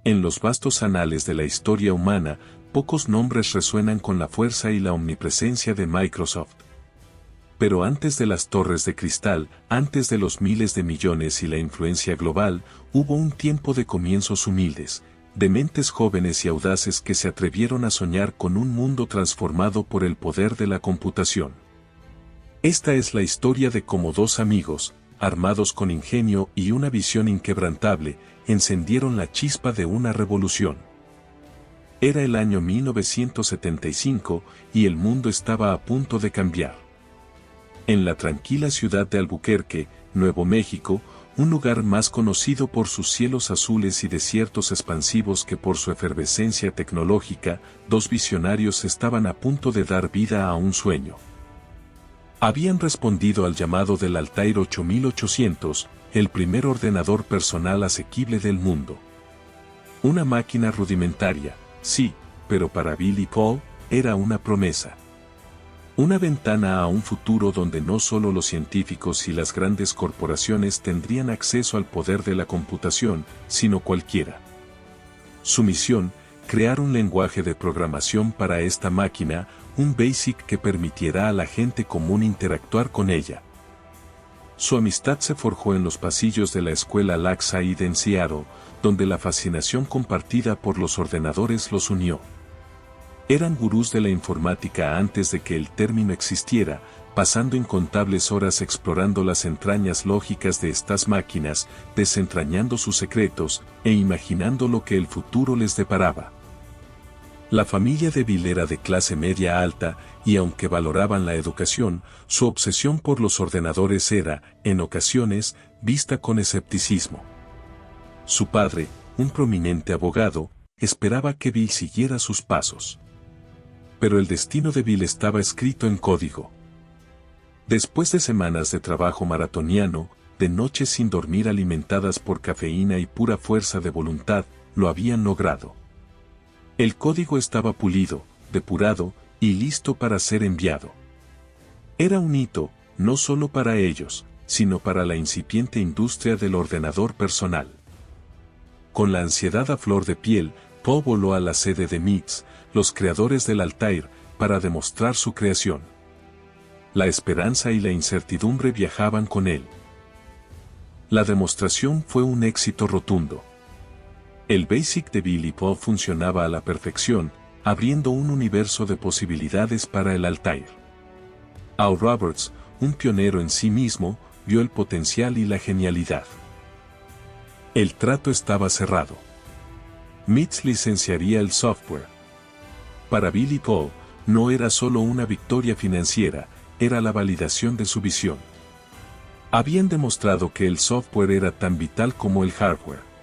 En los vastos anales de la historia humana, pocos nombres resuenan con la fuerza y la omnipresencia de Microsoft. Pero antes de las torres de cristal, antes de los miles de millones y la influencia global, hubo un tiempo de comienzos humildes, de mentes jóvenes y audaces que se atrevieron a soñar con un mundo transformado por el poder de la computación. Esta es la historia de cómo dos amigos, armados con ingenio y una visión inquebrantable, encendieron la chispa de una revolución. Era el año 1975 y el mundo estaba a punto de cambiar. En la tranquila ciudad de Albuquerque, Nuevo México, un lugar más conocido por sus cielos azules y desiertos expansivos que por su efervescencia tecnológica, dos visionarios estaban a punto de dar vida a un sueño. Habían respondido al llamado del Altair 8800, el primer ordenador personal asequible del mundo. Una máquina rudimentaria, sí, pero para Bill y Paul, era una promesa. Una ventana a un futuro donde no solo los científicos y las grandes corporaciones tendrían acceso al poder de la computación, sino cualquiera. Su misión, crear un lenguaje de programación para esta máquina, un BASIC que permitiera a la gente común interactuar con ella. Su amistad se forjó en los pasillos de la escuela Lakeside en Seattle, donde la fascinación compartida por los ordenadores los unió. Eran gurús de la informática antes de que el término existiera, pasando incontables horas explorando las entrañas lógicas de estas máquinas, desentrañando sus secretos, e imaginando lo que el futuro les deparaba. La familia de Bill era de clase media alta, y aunque valoraban la educación, su obsesión por los ordenadores era, en ocasiones, vista con escepticismo. Su padre, un prominente abogado, esperaba que Bill siguiera sus pasos. Pero el destino de Bill estaba escrito en código. Después de semanas de trabajo maratoniano, de noches sin dormir alimentadas por cafeína y pura fuerza de voluntad, lo habían logrado. El código estaba pulido, depurado, y listo para ser enviado. Era un hito, no solo para ellos, sino para la incipiente industria del ordenador personal. Con la ansiedad a flor de piel, Paul voló a la sede de MIT, los creadores del Altair, para demostrar su creación. La esperanza y la incertidumbre viajaban con él. La demostración fue un éxito rotundo. El BASIC de Bill y Paul funcionaba a la perfección, abriendo un universo de posibilidades para el Altair. Al Roberts, un pionero en sí mismo, vio el potencial y la genialidad. El trato estaba cerrado. MIT licenciaría el software. Para Bill y Paul, no era solo una victoria financiera, era la validación de su visión. Habían demostrado que el software era tan vital como el hardware.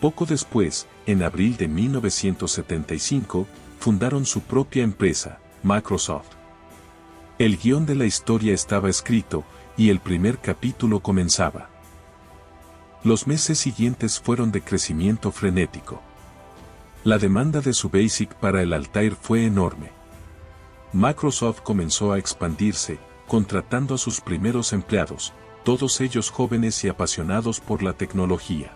Poco después, en abril de 1975, fundaron su propia empresa, Microsoft. El guión de la historia estaba escrito, y el primer capítulo comenzaba. Los meses siguientes fueron de crecimiento frenético. La demanda de su BASIC para el Altair fue enorme. Microsoft comenzó a expandirse, contratando a sus primeros empleados, todos ellos jóvenes y apasionados por la tecnología.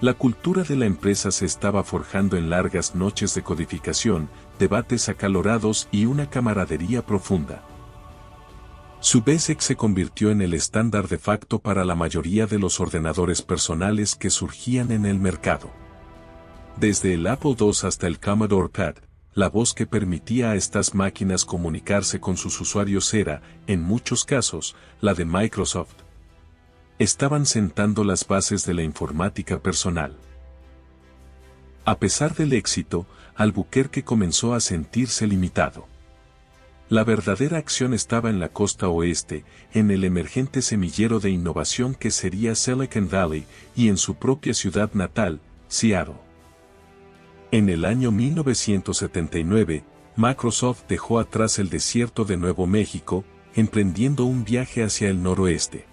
La cultura de la empresa se estaba forjando en largas noches de codificación, debates acalorados y una camaradería profunda. Su BASIC se convirtió en el estándar de facto para la mayoría de los ordenadores personales que surgían en el mercado. Desde el Apple II hasta el Commodore PAD, la voz que permitía a estas máquinas comunicarse con sus usuarios era, en muchos casos, la de Microsoft. Estaban sentando las bases de la informática personal. A pesar del éxito, Albuquerque comenzó a sentirse limitado. La verdadera acción estaba en la costa oeste, en el emergente semillero de innovación que sería Silicon Valley, y en su propia ciudad natal, Seattle. En el año 1979, Microsoft dejó atrás el desierto de Nuevo México, emprendiendo un viaje hacia el noroeste.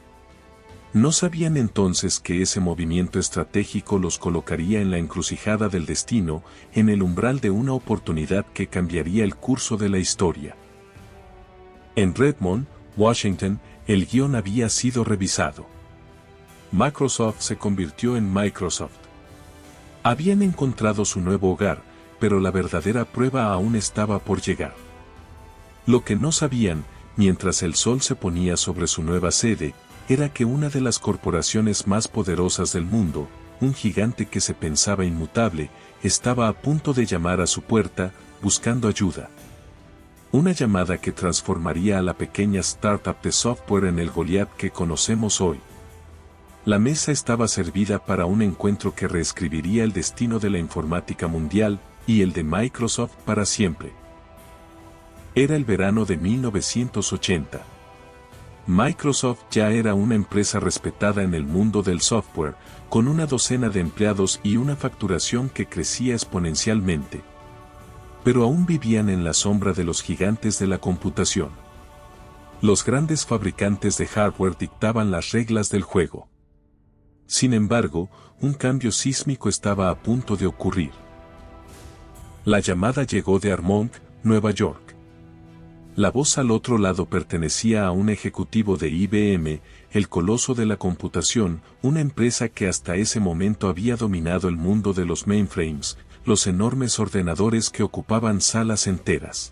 No sabían entonces que ese movimiento estratégico los colocaría en la encrucijada del destino, en el umbral de una oportunidad que cambiaría el curso de la historia. En Redmond, Washington, el guión había sido revisado. Microsoft se convirtió en Microsoft. Habían encontrado su nuevo hogar, pero la verdadera prueba aún estaba por llegar. Lo que no sabían, mientras el sol se ponía sobre su nueva sede, era que una de las corporaciones más poderosas del mundo, un gigante que se pensaba inmutable, estaba a punto de llamar a su puerta, buscando ayuda. Una llamada que transformaría a la pequeña startup de software en el Goliat que conocemos hoy. La mesa estaba servida para un encuentro que reescribiría el destino de la informática mundial y el de Microsoft para siempre. Era el verano de 1980. Microsoft ya era una empresa respetada en el mundo del software, con una docena de empleados y una facturación que crecía exponencialmente. Pero aún vivían en la sombra de los gigantes de la computación. Los grandes fabricantes de hardware dictaban las reglas del juego. Sin embargo, un cambio sísmico estaba a punto de ocurrir. La llamada llegó de Armonk, Nueva York. La voz al otro lado pertenecía a un ejecutivo de IBM, el coloso de la computación, una empresa que hasta ese momento había dominado el mundo de los mainframes, los enormes ordenadores que ocupaban salas enteras.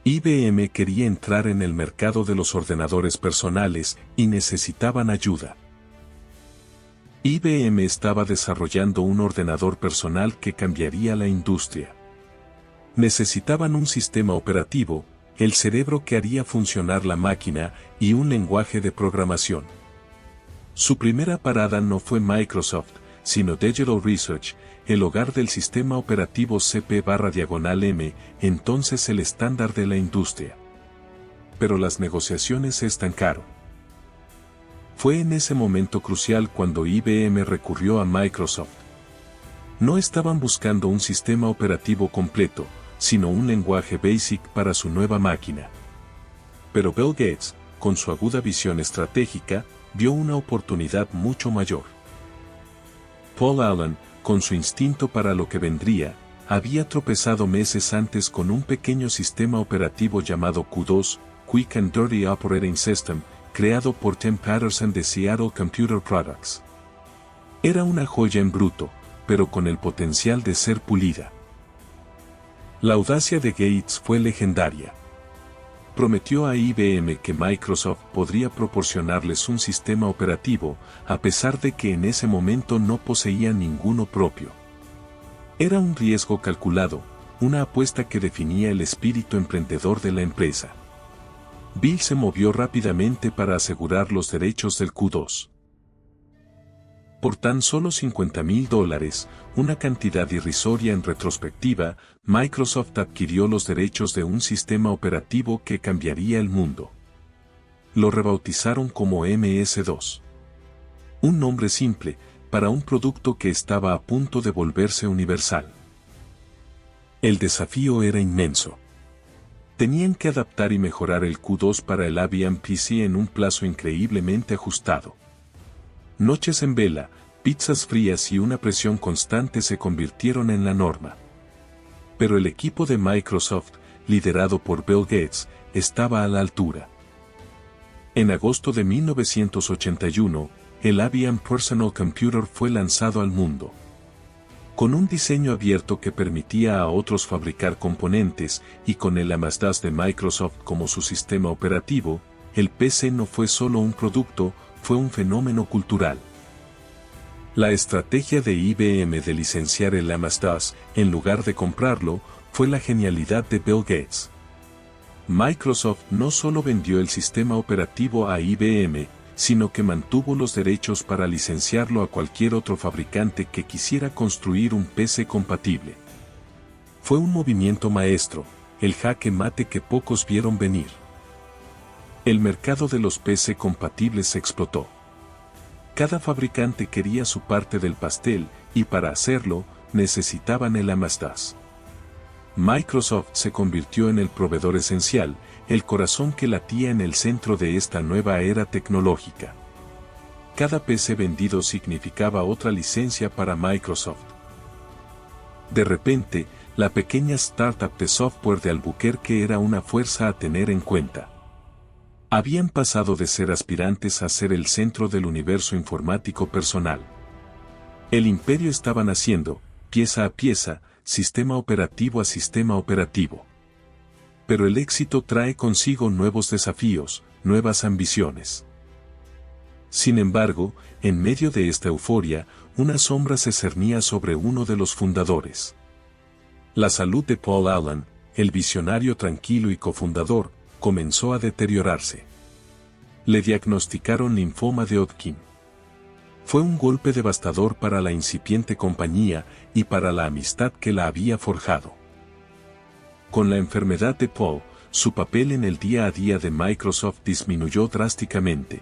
IBM quería entrar en el mercado de los ordenadores personales y necesitaban ayuda. IBM estaba desarrollando un ordenador personal que cambiaría la industria. Necesitaban un sistema operativo, el cerebro que haría funcionar la máquina y un lenguaje de programación. Su primera parada no fue Microsoft, sino Digital Research, el hogar del sistema operativo CP/M, entonces el estándar de la industria. Pero las negociaciones se estancaron. Fue en ese momento crucial cuando IBM recurrió a Microsoft. No estaban buscando un sistema operativo completo, sino un lenguaje BASIC para su nueva máquina. Pero Bill Gates, con su aguda visión estratégica, vio una oportunidad mucho mayor. Paul Allen, con su instinto para lo que vendría, había tropezado meses antes con un pequeño sistema operativo llamado Q2, Quick and Dirty Operating System, creado por Tim Patterson de Seattle Computer Products. Era una joya en bruto, pero con el potencial de ser pulida. La audacia de Gates fue legendaria. Prometió a IBM que Microsoft podría proporcionarles un sistema operativo, a pesar de que en ese momento no poseía ninguno propio. Era un riesgo calculado, una apuesta que definía el espíritu emprendedor de la empresa. Bill se movió rápidamente para asegurar los derechos del Q2. Por tan solo $50,000, una cantidad irrisoria en retrospectiva, Microsoft adquirió los derechos de un sistema operativo que cambiaría el mundo. Lo rebautizaron como MS-2. Un nombre simple, para un producto que estaba a punto de volverse universal. El desafío era inmenso. Tenían que adaptar y mejorar el Q2 para el IBM PC en un plazo increíblemente ajustado. Noches en vela, pizzas frías y una presión constante se convirtieron en la norma. Pero el equipo de Microsoft, liderado por Bill Gates, estaba a la altura. En agosto de 1981, el IBM Personal Computer fue lanzado al mundo. Con un diseño abierto que permitía a otros fabricar componentes y con el MS-DOS de Microsoft como su sistema operativo, el PC no fue solo un producto, fue un fenómeno cultural. La estrategia de IBM de licenciar el MS-DOS, en lugar de comprarlo, fue la genialidad de Bill Gates. Microsoft no solo vendió el sistema operativo a IBM, sino que mantuvo los derechos para licenciarlo a cualquier otro fabricante que quisiera construir un PC compatible. Fue un movimiento maestro, el jaque mate que pocos vieron venir. El mercado de los PC compatibles explotó. Cada fabricante quería su parte del pastel, y para hacerlo, necesitaban el MS-DOS. Microsoft se convirtió en el proveedor esencial, el corazón que latía en el centro de esta nueva era tecnológica. Cada PC vendido significaba otra licencia para Microsoft. De repente, la pequeña startup de software de Albuquerque era una fuerza a tener en cuenta. Habían pasado de ser aspirantes a ser el centro del universo informático personal. El imperio estaba naciendo, pieza a pieza, sistema operativo a sistema operativo. Pero el éxito trae consigo nuevos desafíos, nuevas ambiciones. Sin embargo, en medio de esta euforia, una sombra se cernía sobre uno de los fundadores. La salud de Paul Allen, el visionario tranquilo y cofundador, comenzó a deteriorarse. Le diagnosticaron linfoma de Hodgkin. Fue un golpe devastador para la incipiente compañía y para la amistad que la había forjado. Con la enfermedad de Paul, su papel en el día a día de Microsoft disminuyó drásticamente.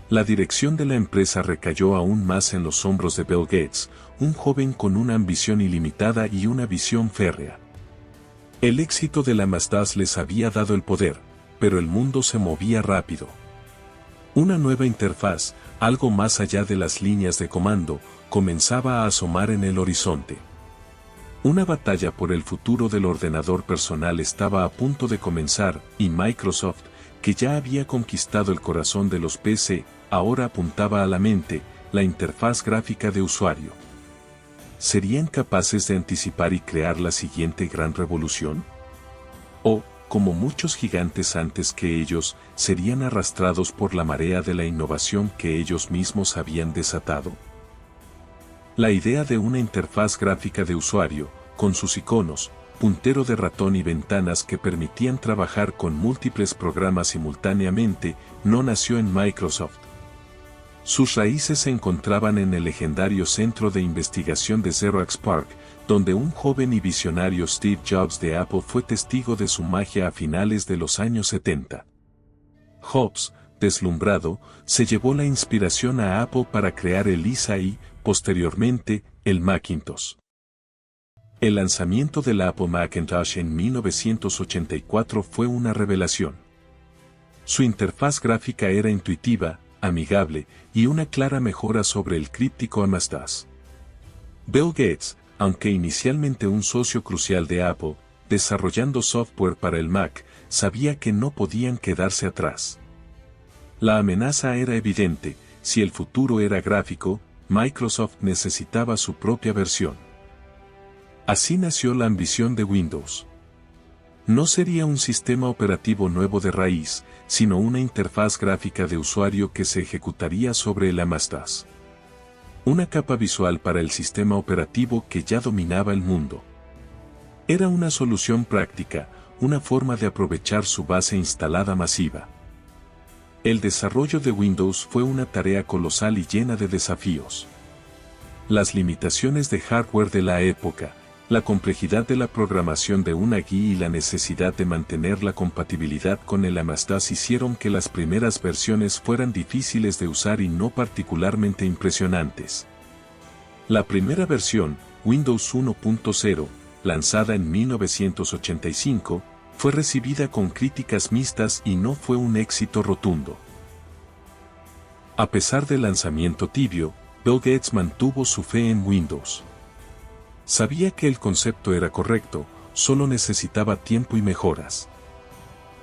La dirección de la empresa recayó aún más en los hombros de Bill Gates, un joven con una ambición ilimitada y una visión férrea. El éxito de la MS-DOS les había dado el poder, pero el mundo se movía rápido. Una nueva interfaz, algo más allá de las líneas de comando, comenzaba a asomar en el horizonte. Una batalla por el futuro del ordenador personal estaba a punto de comenzar, y Microsoft, que ya había conquistado el corazón de los PC, ahora apuntaba a la mente, la interfaz gráfica de usuario. ¿Serían capaces de anticipar y crear la siguiente gran revolución? ¿O, como muchos gigantes antes que ellos, serían arrastrados por la marea de la innovación que ellos mismos habían desatado? La idea de una interfaz gráfica de usuario, con sus iconos, puntero de ratón y ventanas que permitían trabajar con múltiples programas simultáneamente, no nació en Microsoft. Sus raíces se encontraban en el legendario centro de investigación de Xerox PARC, donde un joven y visionario Steve Jobs de Apple fue testigo de su magia a finales de los años 70. Jobs, deslumbrado, se llevó la inspiración a Apple para crear el Lisa y, posteriormente, el Macintosh. El lanzamiento del Apple Macintosh en 1984 fue una revelación. Su interfaz gráfica era intuitiva, amigable, y una clara mejora sobre el críptico MS-DOS. Bill Gates, aunque inicialmente un socio crucial de Apple, desarrollando software para el Mac, sabía que no podían quedarse atrás. La amenaza era evidente, si el futuro era gráfico, Microsoft necesitaba su propia versión. Así nació la ambición de Windows. No sería un sistema operativo nuevo de raíz, sino una interfaz gráfica de usuario que se ejecutaría sobre el MS-DOS. Una capa visual para el sistema operativo que ya dominaba el mundo. Era una solución práctica, una forma de aprovechar su base instalada masiva. El desarrollo de Windows fue una tarea colosal y llena de desafíos. Las limitaciones de hardware de la época, la complejidad de la programación de una GUI y la necesidad de mantener la compatibilidad con el MS-DOS hicieron que las primeras versiones fueran difíciles de usar y no particularmente impresionantes. La primera versión, Windows 1.0, lanzada en 1985, fue recibida con críticas mixtas y no fue un éxito rotundo. A pesar del lanzamiento tibio, Bill Gates mantuvo su fe en Windows. Sabía que el concepto era correcto, solo necesitaba tiempo y mejoras.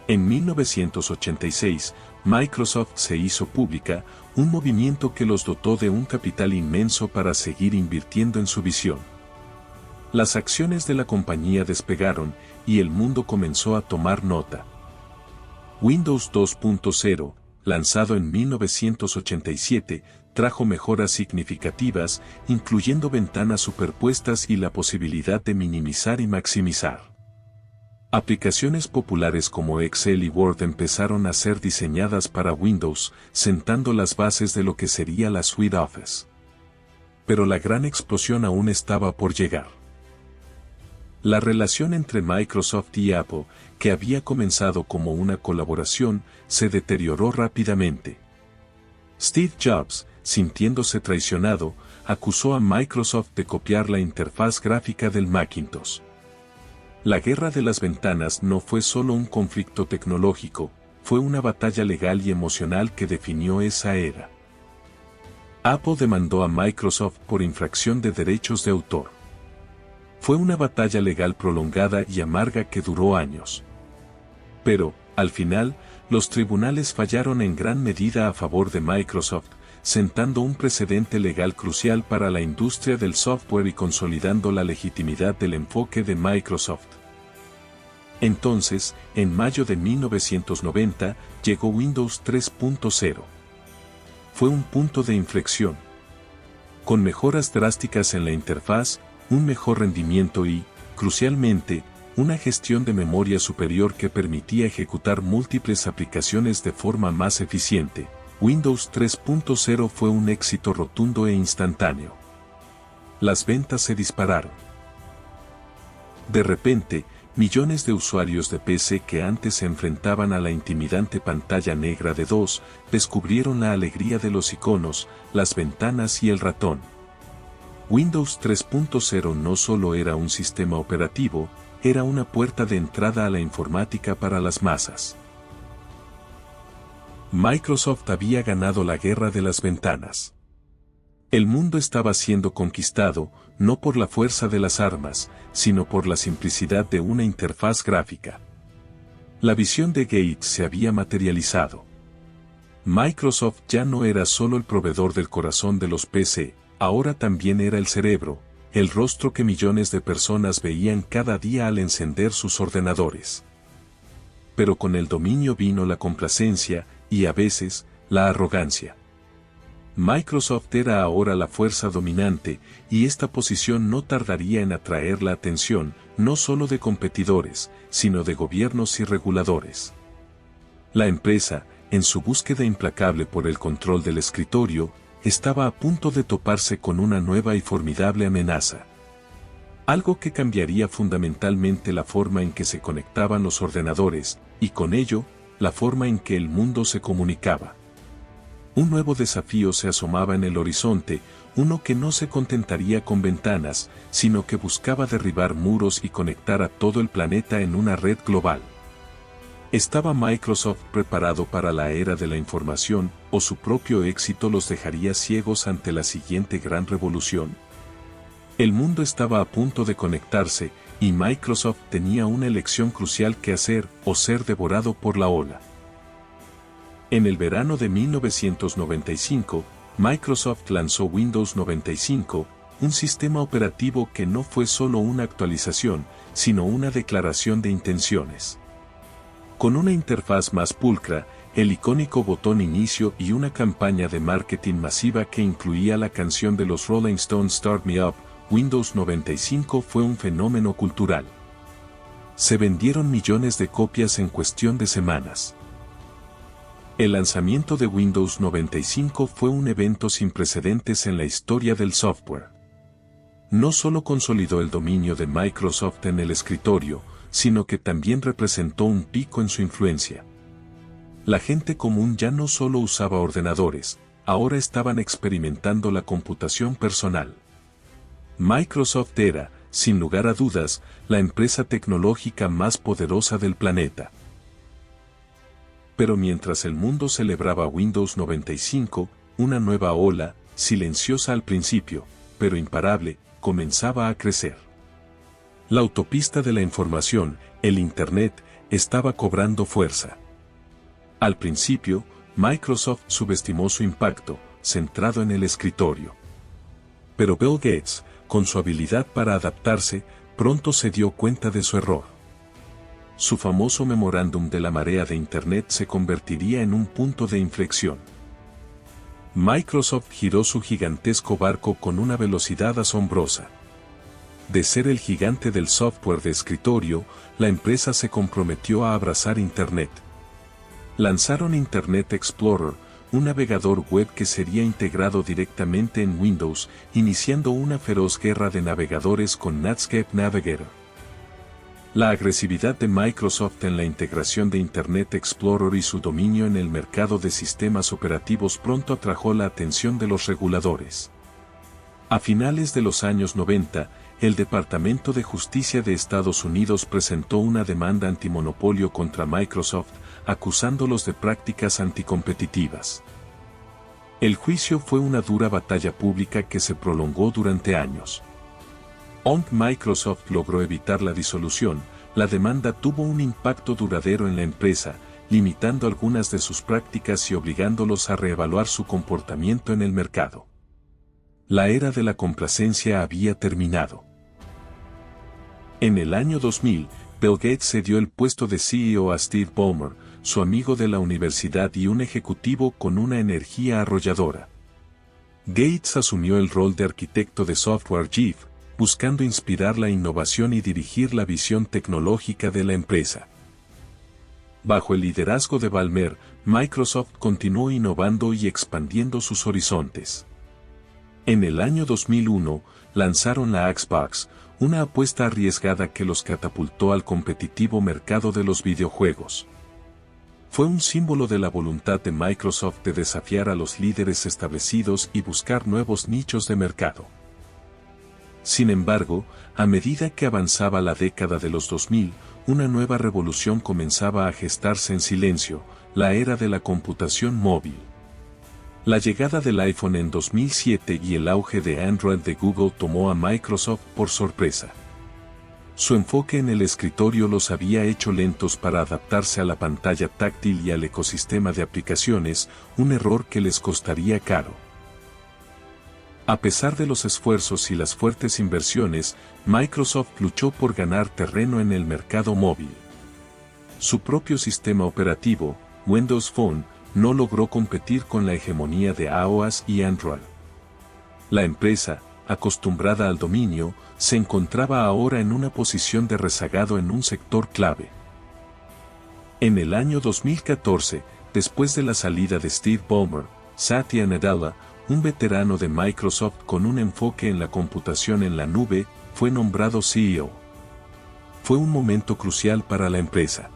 En 1986, Microsoft se hizo pública, un movimiento que los dotó de un capital inmenso para seguir invirtiendo en su visión. Las acciones de la compañía despegaron, y el mundo comenzó a tomar nota. Windows 2.0, lanzado en 1987, trajo mejoras significativas, incluyendo ventanas superpuestas y la posibilidad de minimizar y maximizar. Aplicaciones populares como Excel y Word empezaron a ser diseñadas para Windows, sentando las bases de lo que sería la Suite Office. Pero la gran explosión aún estaba por llegar. La relación entre Microsoft y Apple, que había comenzado como una colaboración, se deterioró rápidamente. Steve Jobs, sintiéndose traicionado, acusó a Microsoft de copiar la interfaz gráfica del Macintosh. La guerra de las ventanas no fue solo un conflicto tecnológico, fue una batalla legal y emocional que definió esa era. Apple demandó a Microsoft por infracción de derechos de autor. Fue una batalla legal prolongada y amarga que duró años. Pero, al final, los tribunales fallaron en gran medida a favor de Microsoft, sentando un precedente legal crucial para la industria del software y consolidando la legitimidad del enfoque de Microsoft. Entonces, en mayo de 1990, llegó Windows 3.0. Fue un punto de inflexión. Con mejoras drásticas en la interfaz, un mejor rendimiento y, crucialmente, una gestión de memoria superior que permitía ejecutar múltiples aplicaciones de forma más eficiente, Windows 3.0 fue un éxito rotundo e instantáneo. Las ventas se dispararon. De repente, millones de usuarios de PC que antes se enfrentaban a la intimidante pantalla negra de DOS, descubrieron la alegría de los iconos, las ventanas y el ratón. Windows 3.0 no solo era un sistema operativo, era una puerta de entrada a la informática para las masas. Microsoft había ganado la guerra de las ventanas. El mundo estaba siendo conquistado, no por la fuerza de las armas, sino por la simplicidad de una interfaz gráfica. La visión de Gates se había materializado. Microsoft ya no era solo el proveedor del corazón de los PC, ahora también era el cerebro, el rostro que millones de personas veían cada día al encender sus ordenadores. Pero con el dominio vino la complacencia, y a veces, la arrogancia. Microsoft era ahora la fuerza dominante, y esta posición no tardaría en atraer la atención, no solo de competidores, sino de gobiernos y reguladores. La empresa, en su búsqueda implacable por el control del escritorio, estaba a punto de toparse con una nueva y formidable amenaza. Algo que cambiaría fundamentalmente la forma en que se conectaban los ordenadores, y con ello, la forma en que el mundo se comunicaba. Un nuevo desafío se asomaba en el horizonte, uno que no se contentaría con ventanas, sino que buscaba derribar muros y conectar a todo el planeta en una red global. ¿Estaba Microsoft preparado para la era de la información, o su propio éxito los dejaría ciegos ante la siguiente gran revolución? El mundo estaba a punto de conectarse, y Microsoft tenía una elección crucial que hacer, o ser devorado por la ola. En el verano de 1995, Microsoft lanzó Windows 95, un sistema operativo que no fue solo una actualización, sino una declaración de intenciones. Con una interfaz más pulcra, el icónico botón inicio y una campaña de marketing masiva que incluía la canción de los Rolling Stones Start Me Up, Windows 95 fue un fenómeno cultural. Se vendieron millones de copias en cuestión de semanas. El lanzamiento de Windows 95 fue un evento sin precedentes en la historia del software. No solo consolidó el dominio de Microsoft en el escritorio, sino que también representó un pico en su influencia. La gente común ya no solo usaba ordenadores, ahora estaban experimentando la computación personal. Microsoft era, sin lugar a dudas, la empresa tecnológica más poderosa del planeta. Pero mientras el mundo celebraba Windows 95, una nueva ola, silenciosa al principio, pero imparable, comenzaba a crecer. La autopista de la información, el Internet, estaba cobrando fuerza. Al principio, Microsoft subestimó su impacto, centrado en el escritorio. Pero Bill Gates, con su habilidad para adaptarse, pronto se dio cuenta de su error. Su famoso memorándum de la marea de Internet se convertiría en un punto de inflexión. Microsoft giró su gigantesco barco con una velocidad asombrosa. De ser el gigante del software de escritorio, la empresa se comprometió a abrazar Internet. Lanzaron Internet Explorer, un navegador web que sería integrado directamente en Windows, iniciando una feroz guerra de navegadores con Netscape Navigator. La agresividad de Microsoft en la integración de Internet Explorer y su dominio en el mercado de sistemas operativos pronto atrajo la atención de los reguladores. A finales de los años 90, el Departamento de Justicia de Estados Unidos presentó una demanda antimonopolio contra Microsoft, acusándolos de prácticas anticompetitivas. El juicio fue una dura batalla pública que se prolongó durante años. Aunque Microsoft logró evitar la disolución, la demanda tuvo un impacto duradero en la empresa, limitando algunas de sus prácticas y obligándolos a reevaluar su comportamiento en el mercado. La era de la complacencia había terminado. En el año 2000, Bill Gates cedió el puesto de CEO a Steve Ballmer, su amigo de la universidad y un ejecutivo con una energía arrolladora. Gates asumió el rol de arquitecto de software Chief, buscando inspirar la innovación y dirigir la visión tecnológica de la empresa. Bajo el liderazgo de Ballmer, Microsoft continuó innovando y expandiendo sus horizontes. En el año 2001, lanzaron la Xbox, una apuesta arriesgada que los catapultó al competitivo mercado de los videojuegos. Fue un símbolo de la voluntad de Microsoft de desafiar a los líderes establecidos y buscar nuevos nichos de mercado. Sin embargo, a medida que avanzaba la década de los 2000, una nueva revolución comenzaba a gestarse en silencio, la era de la computación móvil. La llegada del iPhone en 2007 y el auge de Android de Google tomó a Microsoft por sorpresa. Su enfoque en el escritorio los había hecho lentos para adaptarse a la pantalla táctil y al ecosistema de aplicaciones, un error que les costaría caro. A pesar de los esfuerzos y las fuertes inversiones, Microsoft luchó por ganar terreno en el mercado móvil. Su propio sistema operativo, Windows Phone, no logró competir con la hegemonía de iOS y Android. La empresa, acostumbrada al dominio, se encontraba ahora en una posición de rezagado en un sector clave. En el año 2014, después de la salida de Steve Ballmer, Satya Nadella, un veterano de Microsoft con un enfoque en la computación en la nube, fue nombrado CEO. Fue un momento crucial para la empresa.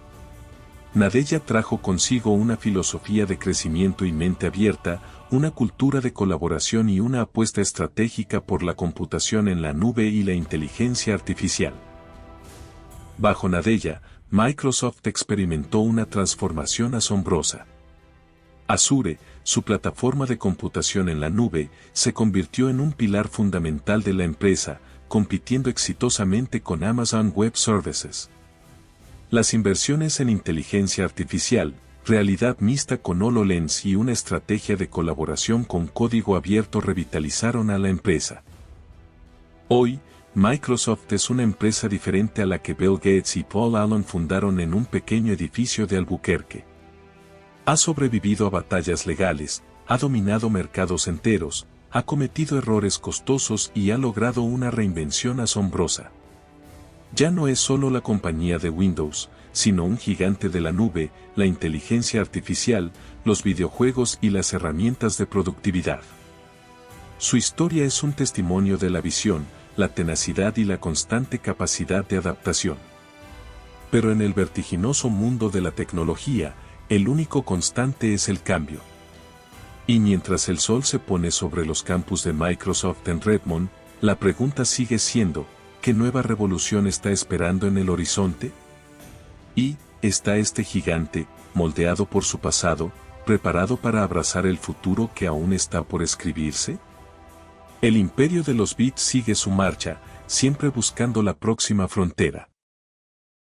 Nadella trajo consigo una filosofía de crecimiento y mente abierta, una cultura de colaboración y una apuesta estratégica por la computación en la nube y la inteligencia artificial. Bajo Nadella, Microsoft experimentó una transformación asombrosa. Azure, su plataforma de computación en la nube, se convirtió en un pilar fundamental de la empresa, compitiendo exitosamente con Amazon Web Services. Las inversiones en inteligencia artificial, realidad mixta con HoloLens y una estrategia de colaboración con código abierto revitalizaron a la empresa. Hoy, Microsoft es una empresa diferente a la que Bill Gates y Paul Allen fundaron en un pequeño edificio de Albuquerque. Ha sobrevivido a batallas legales, ha dominado mercados enteros, ha cometido errores costosos y ha logrado una reinvención asombrosa. Ya no es solo la compañía de Windows, sino un gigante de la nube, la inteligencia artificial, los videojuegos y las herramientas de productividad. Su historia es un testimonio de la visión, la tenacidad y la constante capacidad de adaptación. Pero en el vertiginoso mundo de la tecnología, el único constante es el cambio. Y mientras el sol se pone sobre los campus de Microsoft en Redmond, la pregunta sigue siendo, ¿qué nueva revolución está esperando en el horizonte? ¿Y está este gigante, moldeado por su pasado, preparado para abrazar el futuro que aún está por escribirse? El imperio de los bits sigue su marcha, siempre buscando la próxima frontera.